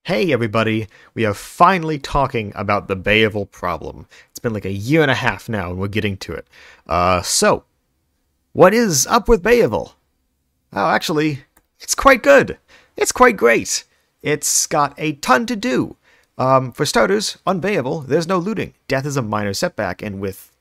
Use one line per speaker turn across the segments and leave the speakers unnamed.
Hey everybody, we are finally talking about the Beauval problem. It's been like a year and a half now and we're getting to it. So, what is up with Beauval? Oh, actually, it's quite good. It's quite great. It's got a ton to do. For starters, on Beauval, there's no looting. Death is a minor setback, and with,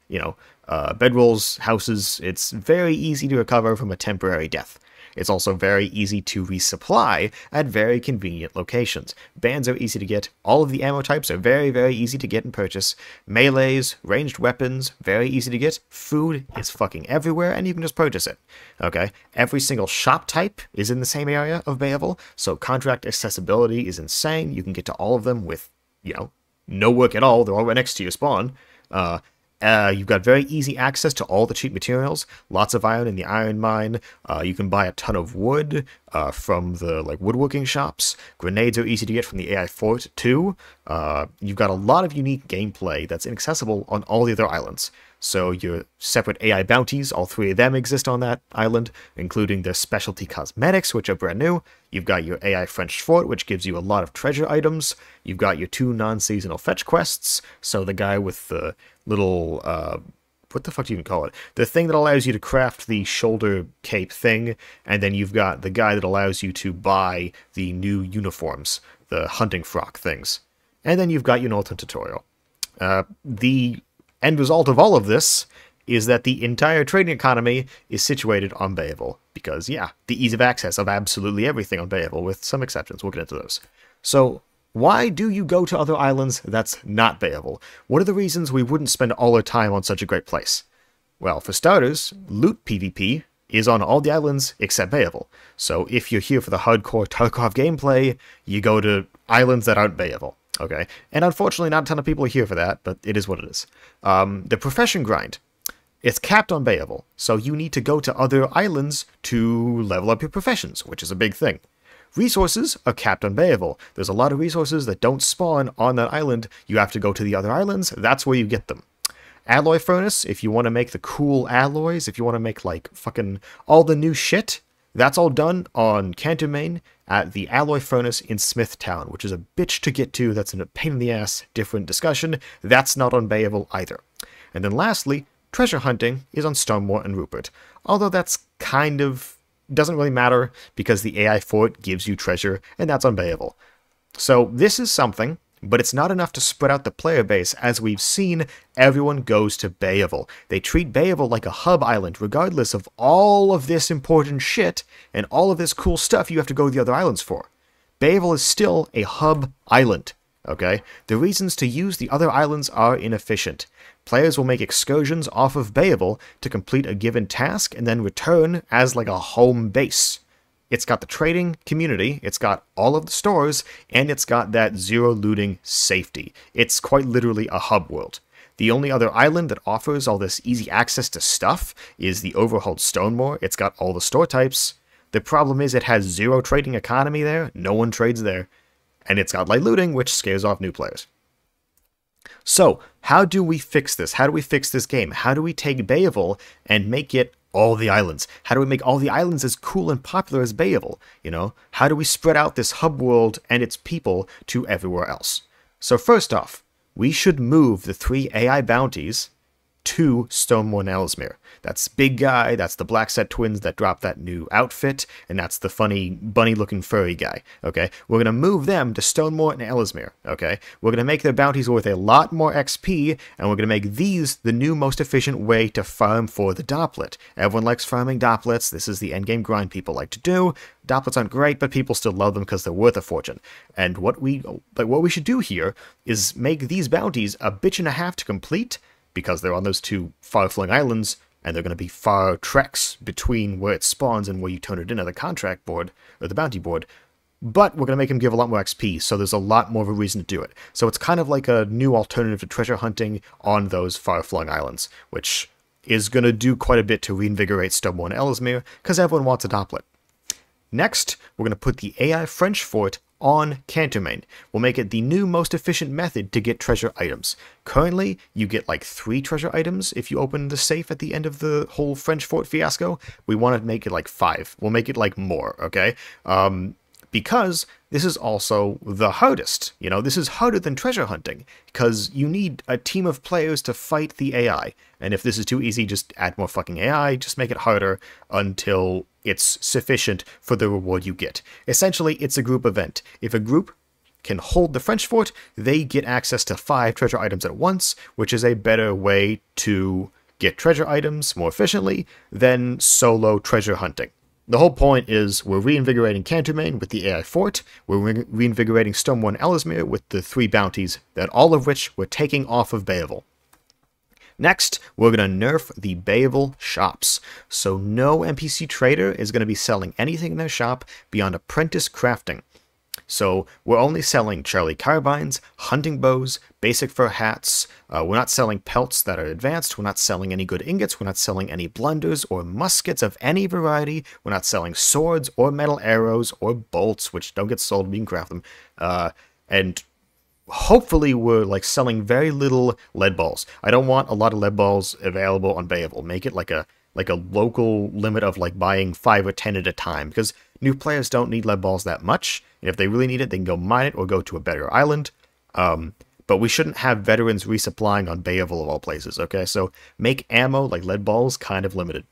bedrolls, houses, it's very easy to recover from a temporary death. It's also very easy to resupply at very convenient locations. Bands are easy to get. All of the ammo types are very, very easy to get and purchase. Melees, ranged weapons, very easy to get. Food is fucking everywhere, and you can just purchase it. Okay? Every single shop type is in the same area of Beauval, so contract accessibility is insane. You can get to all of them with, no work at all. They're all right next to your spawn. You've got very easy access to all the cheap materials, lots of iron in the iron mine. You can buy a ton of wood from the woodworking shops. Grenades are easy to get from the AI fort too. You've got a lot of unique gameplay that's inaccessible on all the other islands. So your separate AI bounties, all three of them exist on that island, including their specialty cosmetics, which are brand new. You've got your AI French fort, which gives you a lot of treasure items. You've got your 2 non-seasonal fetch quests. So the guy with the little, what the fuck do you even call it? The thing that allows you to craft the shoulder cape thing, and then you've got the guy that allows you to buy the new uniforms, the hunting frock things. And then you've got your Northern tutorial. The end result of all of this is that the entire trading economy is situated on Beauval, because, yeah, the ease of access of absolutely everything on Beauval, with some exceptions. We'll get into those. So, why do you go to other islands that's not Beauval? What are the reasons we wouldn't spend all our time on such a great place? Well, for starters, loot PvP is on all the islands except Beauval. So if you're here for the hardcore Tarkov gameplay, you go to islands that aren't Beauval. Okay, and unfortunately not a ton of people are here for that, but it is what it is. The profession grind. It's capped on Beauval, so you need to go to other islands to level up your professions, which is a big thing. Resources are capped on Beauval. There's a lot of resources that don't spawn on that island. You have to go to the other islands. That's where you get them. Alloy furnace, if you want to make the cool alloys, if you want to make, fucking all the new shit, that's all done on Cantermain at the Alloy Furnace in Smithtown, which is a bitch to get to. That's a pain in the ass, different discussion. That's not on Beauval either. And then lastly, treasure hunting is on Stonemore and Rupert. Although that's kind of doesn't really matter because the AI fort gives you treasure, and that's on Beauval. So this is something, but it's not enough to spread out the player base. As we've seen, everyone goes to Beauval. They treat Beauval like a hub island, regardless of all of this important shit and all of this cool stuff you have to go to the other islands for. Beauval is still a hub island, okay? The reasons to use the other islands are inefficient. Players will make excursions off of Beauval to complete a given task and then return as a home base. It's got the trading community, it's got all of the stores, and it's got that zero looting safety. It's quite literally a hub world. The only other island that offers all this easy access to stuff is the overhauled Stonemore. It's got all the store types. The problem is it has zero trading economy there, no one trades there, and it's got light looting, which scares off new players. So, how do we fix this? How do we fix this game? How do we take Beauval and make it all the islands? How do we make all the islands as cool and popular as Beauval? How do we spread out this hub world and its people to everywhere else? So first off, we should move the 3 AI bounties to Stonemore and Ellesmere. That's Big Guy, that's the Blackset twins that dropped that new outfit, and that's the funny bunny-looking furry guy, okay? We're going to move them to Stonemore and Ellesmere, okay? We're going to make their bounties worth a lot more XP, and we're going to make these the new most efficient way to farm for the Dopplet. Everyone likes farming Dopplets. This is the endgame grind people like to do. Dopplets aren't great, but people still love them because they're worth a fortune. And what we should do here is make these bounties a bitch and a half to complete, because they're on those 2 far-flung islands, and they're going to be far treks between where it spawns and where you turn it in at the contract board, or the bounty board. But we're going to make them give a lot more XP, so there's a lot more of a reason to do it. So it's kind of like a new alternative to treasure hunting on those far-flung islands, which is going to do quite a bit to reinvigorate Stonemore and Ellesmere, because everyone wants a Dopplet. Next, we're going to put the AI French fort on Cantermain. We'll make it the new most efficient method to get treasure items. Currently, you get 3 treasure items if you open the safe at the end of the whole French fort fiasco. We want to make it 5. We'll make it more, okay? because this is also the hardest. You know, this is harder than treasure hunting, because you need a team of players to fight the AI. And if this is too easy, just add more fucking AI, just make it harder until it's sufficient for the reward you get. Essentially, it's a group event. If a group can hold the French fort, they get access to 5 treasure items at once, which is a better way to get treasure items more efficiently than solo treasure hunting. The whole point is we're reinvigorating Cantermain with the AI fort, we're reinvigorating Stormworn Ellesmere with the 3 bounties, that all of which we're taking off of Beauval. Next, we're going to nerf the Beauval shops. So no NPC trader is going to be selling anything in their shop beyond apprentice crafting. So we're only selling Charlie carbines, hunting bows, basic fur hats. We're not selling pelts that are advanced. We're not selling any good ingots. We're not selling any blunders or muskets of any variety. We're not selling swords or metal arrows or bolts, which don't get sold. We can craft them. And hopefully we're like selling very little lead balls. I don't want a lot of lead balls available on Beauval. Make it like a local limit of like buying 5 or 10 at a time, because new players don't need lead balls that much. And if they really need it, they can go mine it or go to a better island. But we shouldn't have veterans resupplying on Beauval of all places, okay? So make ammo like lead balls kind of limited.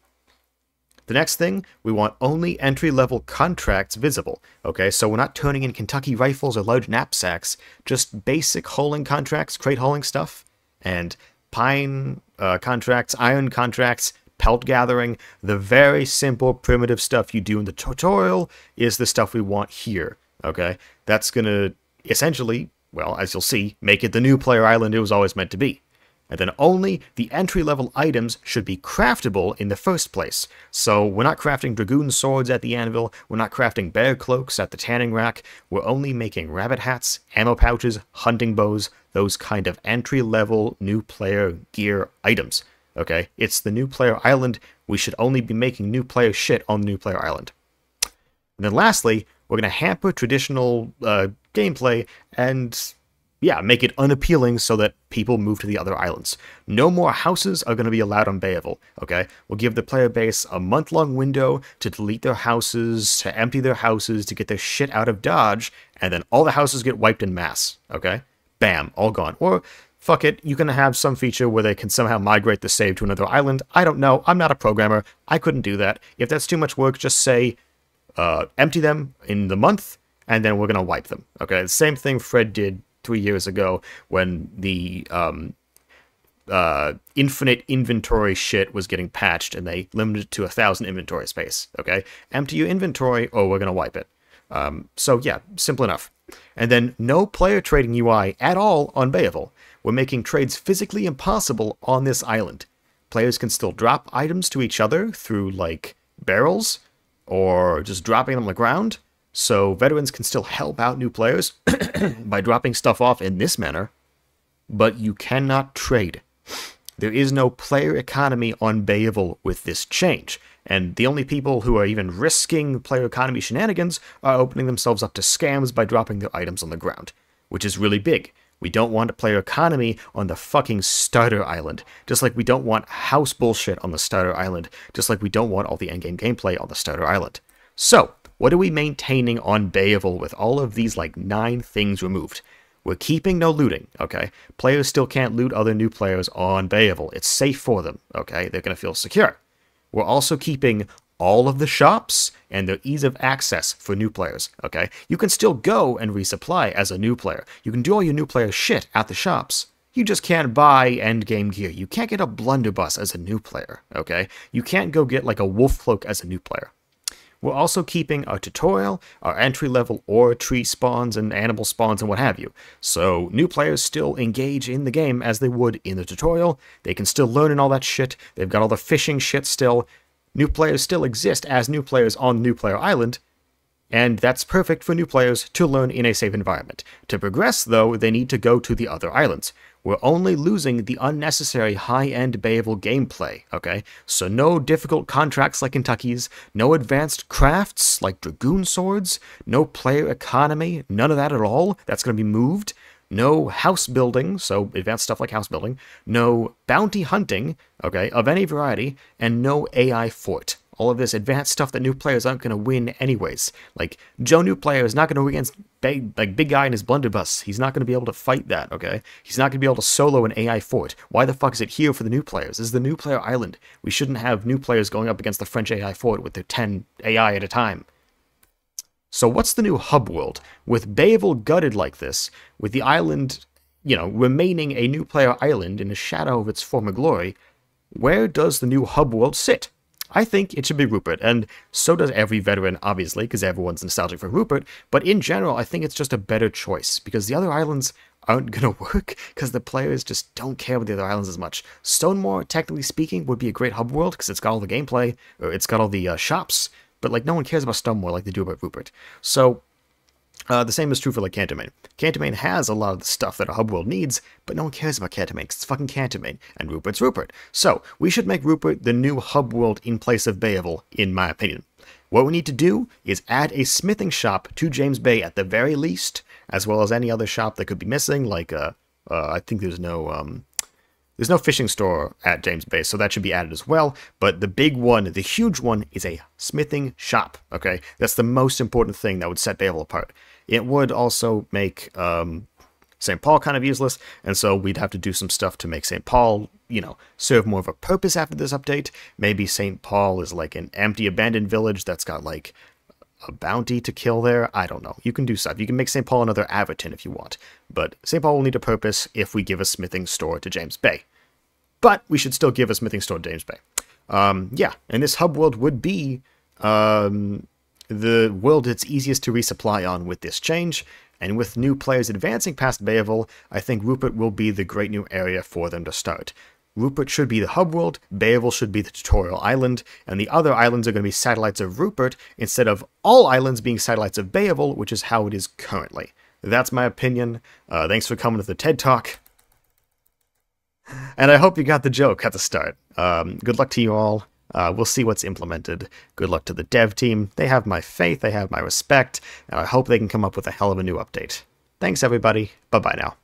The next thing, we want only entry-level contracts visible, okay? So we're not turning in Kentucky rifles or large knapsacks, just basic hauling contracts, crate hauling stuff, and pine contracts, iron contracts, pelt gathering. The very simple primitive stuff you do in the tutorial is the stuff we want here, okay? That's gonna essentially, well, as you'll see, make it the new player island it was always meant to be. And then only the entry-level items should be craftable in the first place. So we're not crafting dragoon swords at the anvil, we're not crafting bear cloaks at the tanning rack, we're only making rabbit hats, ammo pouches, hunting bows, those kind of entry-level new player gear items. Okay, it's the new player island. We should only be making new player shit on the new player island. And then lastly, we're going to hamper traditional gameplay and, yeah, make it unappealing so that people move to the other islands. No more houses are going to be allowed on Beauval, okay? We'll give the player base a month-long window to delete their houses, to empty their houses, to get their shit out of Dodge, and then all the houses get wiped in mass, okay? Bam, all gone. Or fuck it, you can have some feature where they can somehow migrate the save to another island. I don't know. I'm not a programmer. I couldn't do that. If that's too much work, just say, empty them in the month, and then we're going to wipe them. Okay, the same thing Fred did 3 years ago when the infinite inventory shit was getting patched, and they limited it to 1,000 inventory space. Okay, empty your inventory, or we're going to wipe it. So yeah, simple enough. And then no player trading UI at all on Beauval. We're making trades physically impossible on this island. Players can still drop items to each other through, like, barrels, or just dropping them on the ground, so veterans can still help out new players by dropping stuff off in this manner, but you cannot trade. There is no player economy on Beauval with this change, and the only people who are even risking player economy shenanigans are opening themselves up to scams by dropping their items on the ground, which is really big. We don't want a player economy on the fucking starter island, just like we don't want house bullshit on the starter island, just like we don't want all the endgame gameplay on the starter island. So, what are we maintaining on Beauval with all of these, like, 9 things removed? We're keeping no looting, okay? Players still can't loot other new players on Beauval. It's safe for them, okay? They're going to feel secure. We're also keeping all of the shops and their ease of access for new players, okay? You can still go and resupply as a new player. You can do all your new player shit at the shops. You just can't buy endgame gear. You can't get a blunderbuss as a new player, okay? You can't go get like a wolf cloak as a new player. We're also keeping our tutorial, our entry-level ore tree spawns and animal spawns and what have you. So new players still engage in the game as they would in the tutorial. They can still learn and all that shit. They've got all the fishing shit still. New players still exist as new players on New Player Island, and that's perfect for new players to learn in a safe environment. To progress, though, they need to go to the other islands. We're only losing the unnecessary high-end Beauval gameplay, okay? So no difficult contracts like Kentucky's, no advanced crafts like dragoon swords, no player economy, none of that at all. That's going to be moved. No house building, so advanced stuff like house building, no bounty hunting, okay, of any variety, and no AI fort. All of this advanced stuff that new players aren't going to win anyways. Like, Joe new player is not going to win against Big Guy and his blunderbuss. He's not going to be able to fight that, okay? He's not going to be able to solo an AI fort. Why the fuck is it here for the new players? This is the new player island. We shouldn't have new players going up against the French AI fort with their 10 AI at a time. So what's the new hub world? With Beauval gutted like this, with the island, you know, remaining a new player island in the shadow of its former glory, where does the new hub world sit? I think it should be Rupert, and so does every veteran, obviously, because everyone's nostalgic for Rupert, but in general, I think it's just a better choice, because the other islands aren't going to work, because the players just don't care about the other islands as much. Stonemore, technically speaking, would be a great hub world, because it's got all the gameplay, or it's got all the shops, but like no one cares about Stonemore like they do about Rupert. So, the same is true for like Cantermain. Cantermain has a lot of the stuff that a hub world needs, but no one cares about Cantermain because it's fucking Cantermain, and Rupert's Rupert. So, we should make Rupert the new hub world in place of Beauval, in my opinion. What we need to do is add a smithing shop to James Bay at the very least, as well as any other shop that could be missing, like, I think there's no fishing store at James Bay, so that should be added as well. But the big one, the huge one, is a smithing shop, okay? That's the most important thing that would set Beauval apart. It would also make St. Paul kind of useless, and so we'd have to do some stuff to make St. Paul, you know, serve more of a purpose after this update. Maybe St. Paul is like an empty, abandoned village that's got, like, a bounty to kill there. I don't know. You can do stuff. You can make St. Paul another Averton if you want. But St. Paul will need a purpose if we give a smithing store to James Bay. But we should still give a smithing store to James Bay. Yeah, and this hub world would be the world it's easiest to resupply on with this change. And with new players advancing past Beauval, I think Rupert will be the great new area for them to start. Rupert should be the hub world, Beauval should be the tutorial island, and the other islands are going to be satellites of Rupert instead of all islands being satellites of Beauval, which is how it is currently. That's my opinion. Thanks for coming to the TED Talk. And I hope you got the joke at the start. Good luck to you all. We'll see what's implemented. Good luck to the dev team. They have my faith, they have my respect, and I hope they can come up with a hell of a new update. Thanks, everybody. Bye-bye now.